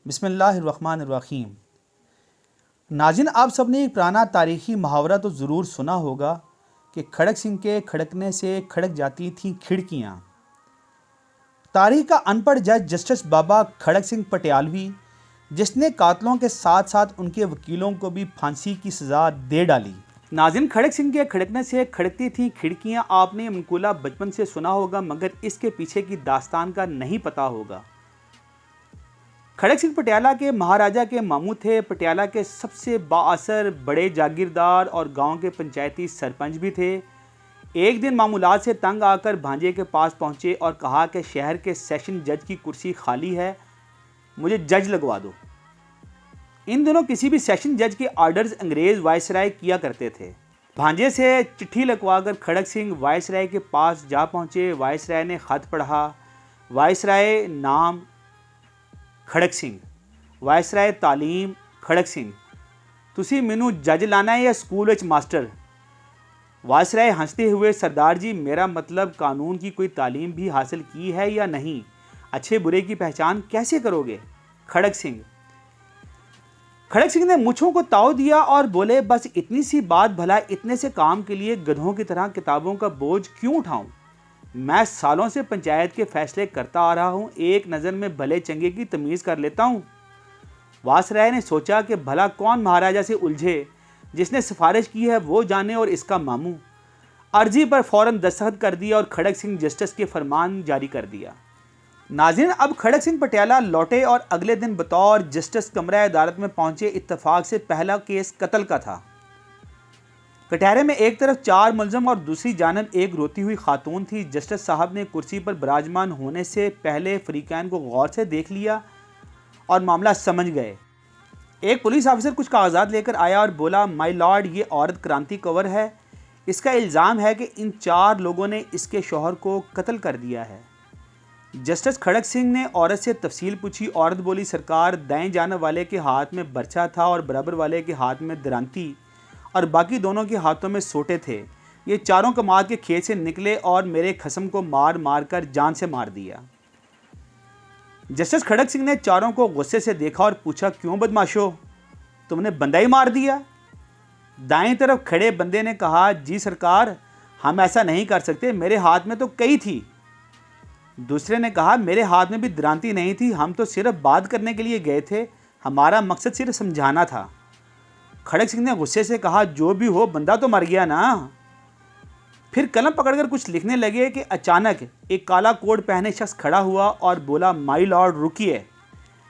बिस्मिल्लाहिर्रहमानिर्रहीम। नाज़रीन, आप सब ने एक पुराना तारीख़ी मुहावरा तो ज़रूर सुना होगा कि खड़क सिंह के खड़कने से खड़क जाती थीं खिड़कियाँ। तारीख़ का अनपढ़ जज जस्टिस बाबा खड़क सिंह पटियालवी, जिसने कातलों के साथ साथ उनके वकीलों को भी फांसी की सज़ा दे डाली। नाज़रीन, खड़क सिंह के खड़कने से खड़कती थीं खिड़कियाँ आपने मकूला बचपन से सुना होगा, मगर इसके पीछे की दास्तान का नहीं पता होगा। खड़क सिंह पटियाला के महाराजा के मामू थे। पटियाला के सबसे बाअसर बड़े जागीरदार और गांव के पंचायती सरपंच भी थे। एक दिन मामूलात से तंग आकर भांजे के पास पहुंचे और कहा कि शहर के सेशन जज की कुर्सी खाली है, मुझे जज लगवा दो। इन दिनों किसी भी सेशन जज के आर्डर्स अंग्रेज़ वायसराय किया करते थे। भांजे से चिट्ठी लिखवाकर खड़क सिंह वायसराय के पास जा पहुंचे। वायसराय ने खत पढ़ा। वायसराय नाम खड़क सिंह, वायसराय तालीम खड़क सिंह, तुसी मैनू जज लाना है या स्कूल विच मास्टर? वायसराय हंसते हुए, सरदार जी, मेरा मतलब कानून की कोई तालीम भी हासिल की है या नहीं? अच्छे बुरे की पहचान कैसे करोगे? खड़क सिंह ने मुछों को ताव दिया और बोले, बस इतनी सी बात, भला इतने से काम के लिए गधों की तरह किताबों का बोझ क्यों उठाऊं? मैं सालों से पंचायत के फैसले करता आ रहा हूं, एक नज़र में भले चंगे की तमीज़ कर लेता हूं। वायसराय ने सोचा कि भला कौन महाराजा से उलझे, जिसने सिफारिश की है वो जाने और इसका मामू। अर्जी पर फौरन दस्तखत कर दिया और खड़क सिंह जस्टिस के फरमान जारी कर दिया। नाज़रीन, अब खड़क सिंह पटियाला लौटे और अगले दिन बतौर जस्टिस कमरा अदालत में पहुंचे। इत्तफाक से पहला केस कत्ल का था। कटहरे में एक तरफ 4 मुलजम और दूसरी जानब एक रोती हुई खातून थी। जस्टिस साहब ने कुर्सी पर विराजमान होने से पहले फरीकैन को गौर से देख लिया और मामला समझ गए। एक पुलिस ऑफिसर कुछ कागजात लेकर आया और बोला, माय लॉर्ड, ये औरत क्रांति कवर है। इसका इल्ज़ाम है कि इन 4 लोगों ने इसके शौहर को कत्ल कर दिया है। जस्टिस खड़क सिंह ने औरत से तफसील पूछी। औरत बोली, सरकार, दाएं जानब वाले के हाथ में बर्छा था और बराबर वाले के हाथ में दरांती और बाकी दोनों के हाथों में सोटे थे। ये चारों कमाद के खेत से निकले और मेरे खसम को मार मार कर जान से मार दिया। जस्टिस खड़क सिंह ने चारों को गुस्से से देखा और पूछा, क्यों बदमाशो, तुमने बंदा ही मार दिया? दाएं तरफ खड़े बंदे ने कहा, जी सरकार, हम ऐसा नहीं कर सकते, मेरे हाथ में तो कई थी। दूसरे ने कहा, मेरे हाथ में भी दरांती नहीं थी, हम तो सिर्फ बात करने के लिए गए थे, हमारा मकसद सिर्फ समझाना था। खड़क सिंह ने गुस्से से कहा, जो भी हो, बंदा तो मर गया ना। फिर कलम पकड़कर कुछ लिखने लगे कि अचानक एक काला कोट पहने शख्स खड़ा हुआ और बोला, माय लॉर्ड, रुकिए,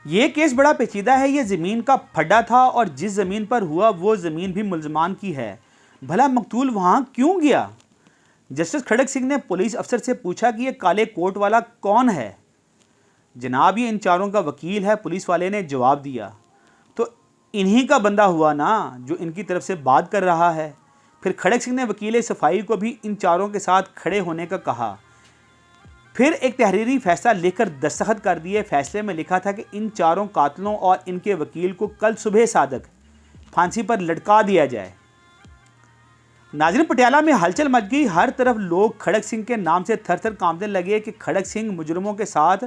ये केस बड़ा पेचीदा है। ये ज़मीन का फड्डा था और जिस ज़मीन पर हुआ वो ज़मीन भी मुलजमान की है। भला मकतूल वहाँ क्यों गया? जस्टिस खड़क सिंह ने पुलिस अफसर से पूछा कि ये काले कोट वाला कौन है? जनाब, ये इन चारों का वकील है, पुलिस वाले ने जवाब दिया। तो इन्हीं का बंदा हुआ ना, जो इनकी तरफ से बात कर रहा है। फिर खड़क सिंह ने वकील सफाई को भी इन चारों के साथ खड़े होने का कहा। फिर एक तहरीरी फैसला लिखकर दस्तखत कर दिए। फैसले में लिखा था कि इन चारों कातलों और इनके वकील को कल सुबह सादक फांसी पर लटका दिया जाए। नाज़रीन, पटियाला में हलचल मच गई। हर तरफ लोग खड़क सिंह के नाम से थर थर कांपने लगे कि खड़क सिंह मुजरमों के साथ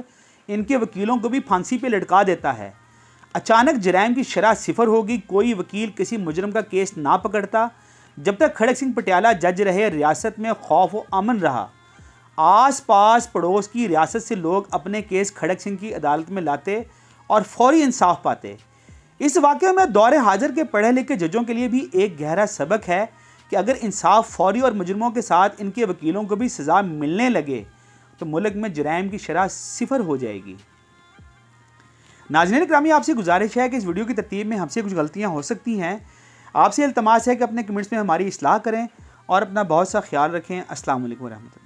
इनके वकीलों को भी फांसी पर लटका देता है। अचानक जराइम की शरह सिफर होगी। कोई वकील किसी मुजरम का केस ना पकड़ता। जब तक खड़क सिंह पटियाला जज रहे, रियासत में खौफ व अमन रहा। आस पास पड़ोस की रियासत से लोग अपने केस खड़क सिंह की अदालत में लाते और फौरी इंसाफ पाते। इस वाक़े में दौरे हाजिर के पढ़े लिखे जजों के लिए भी एक गहरा सबक है कि अगर इंसाफ फौरी और मुजरमों के साथ इनके वकीलों को भी सज़ा मिलने लगे तो मुल्क में जराइम की शरह सिफर हो जाएगी। नाज़रीन किरामी, आपसे गुजारिश है कि इस वीडियो की तरतीब में हमसे कुछ गलतियां हो सकती हैं। आपसे इल्तमास है कि अपने कमेंट्स में हमारी इस्लाह करें और अपना बहुत सा ख्याल रखें। अस्सलाम वालेकुम रहमतुल्लाह।